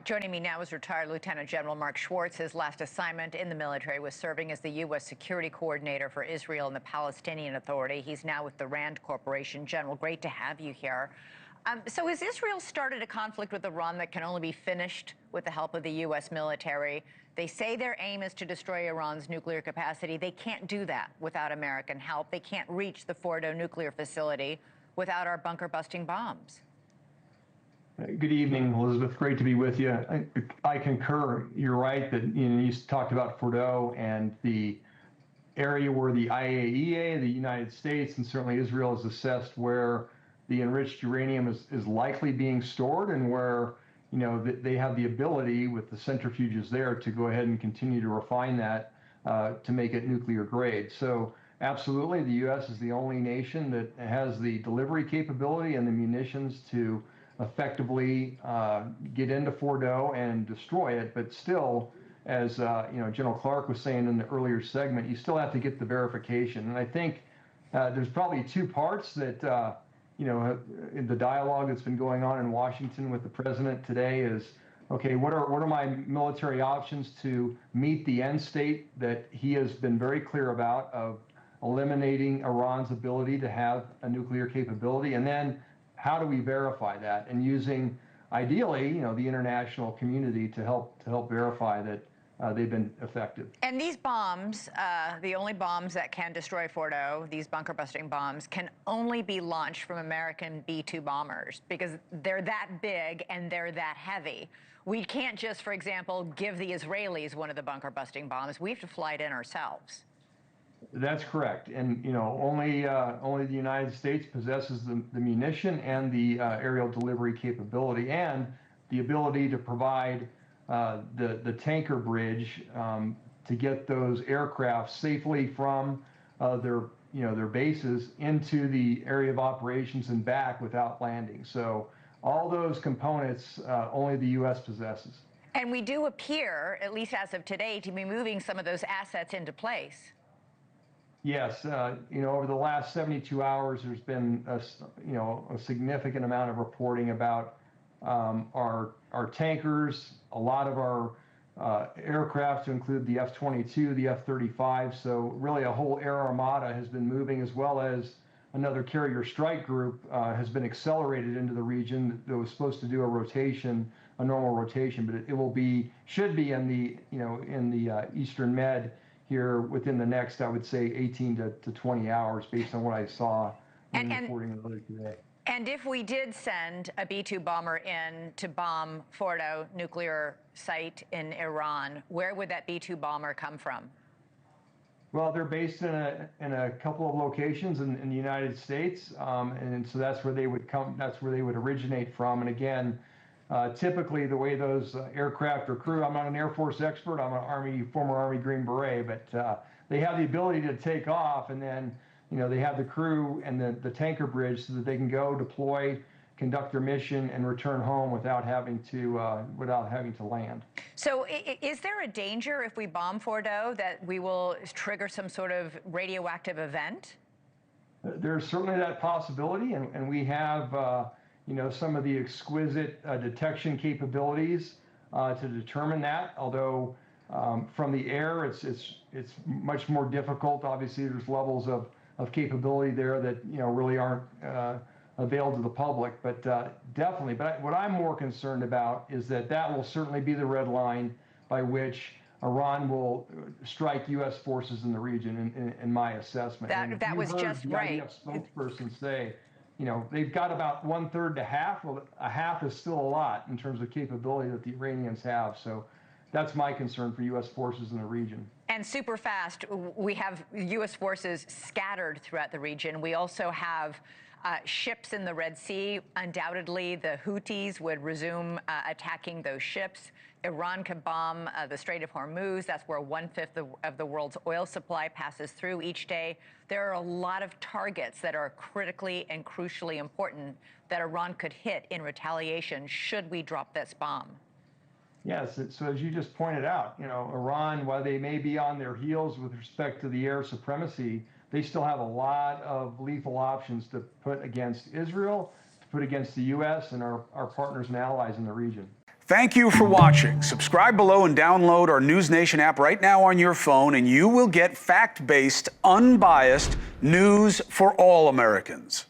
Joining me now is retired Lieutenant General Mark Schwartz. His last assignment in the military was serving as the U.S. Security Coordinator for Israel and the Palestinian Authority. He's now with the RAND Corporation. General, great to have you here. So has Israel started a conflict with Iran that can only be finished with the help of the U.S. military? They say their aim is to destroy Iran's nuclear capacity. They can't do that without American help. They can't reach the Fordo nuclear facility without our bunker-busting bombs. Good evening, Elizabeth. Great to be with you. I concur. You're right that you talked about Fordo and the area where the IAEA, the United States, and certainly Israel has assessed where the enriched uranium is likely being stored and where they have the ability with the centrifuges there to go ahead and continue to refine that to make it nuclear grade. So absolutely, the U.S. is the only nation that has the delivery capability and the munitions to effectively get into Fordo and destroy it, but still, as General Clark was saying in the earlier segment, you still have to get the verification. And I think there's probably two parts that in the dialogue that's been going on in Washington with the president today is, okay, what are my military options to meet the end state that he has been very clear about of eliminating Iran's ability to have a nuclear capability, and then how do we verify that? And using, ideally, the international community to help verify that they've been effective. And these bombs, the only bombs that can destroy Fordo, these bunker-busting bombs, can only be launched from American B-2 bombers because they're that big and they're that heavy. We can't just, for example, give the Israelis one of the bunker-busting bombs. We have to fly it in ourselves. That's correct, and only the United States possesses the munition and the aerial delivery capability and the ability to provide the tanker bridge to get those aircraft safely from their bases into the area of operations and back without landing. So all those components only the U.S. possesses. And we do appear, at least as of today, to be moving some of those assets into place. Yes, over the last 72 hours, there's been a significant amount of reporting about our tankers, a lot of our aircraft, to include the F-22, the F-35. So really, a whole air armada has been moving, as well as another carrier strike group has been accelerated into the region. That was supposed to do a normal rotation, but should be in the Eastern Med here within the next, I would say, 18 to 20 hours, based on what I saw in reporting earlier today. And if we did send a B-2 bomber in to bomb Fordo nuclear site in Iran, where would that B-2 bomber come from? Well, they're based in a couple of locations in the United States, and so that's where they would come. That's where they would originate from. And again, typically, the way those aircraft are crewed, I'm not an Air Force expert, I'm an former Army Green Beret, but they have the ability to take off, and then they have the crew and the tanker bridge so that they can go deploy, conduct their mission, and return home without having to land. So is there a danger if we bomb Fordo that we will trigger some sort of radioactive event? There's certainly that possibility, and we have some of the exquisite detection capabilities to determine that. Although from the air, it's much more difficult. Obviously, there's levels of capability there that really aren't available to the public. But definitely. But what I'm more concerned about is that will certainly be the red line by which Iran will strike U.S. forces in the region, in my assessment. That was just right. The IDF spokesperson say, they've got about 1/3 to half. Well, a half is still a lot in terms of capability that the Iranians have. So that's my concern for U.S. forces in the region. And super fast, we have U.S. forces scattered throughout the region. We also have ships in the Red Sea. Undoubtedly, the Houthis would resume attacking those ships. Iran could bomb the Strait of Hormuz. That's where 1/5 of the world's oil supply passes through each day. There are a lot of targets that are critically and crucially important that Iran could hit in retaliation should we drop this bomb. Yes, so as you just pointed out, Iran, while they may be on their heels with respect to the air supremacy, they still have a lot of lethal options to put against Israel, to put against the U.S. and our partners and allies in the region. Thank you for watching. Subscribe below and download our NewsNation app right now on your phone, and you will get fact-based, unbiased news for all Americans.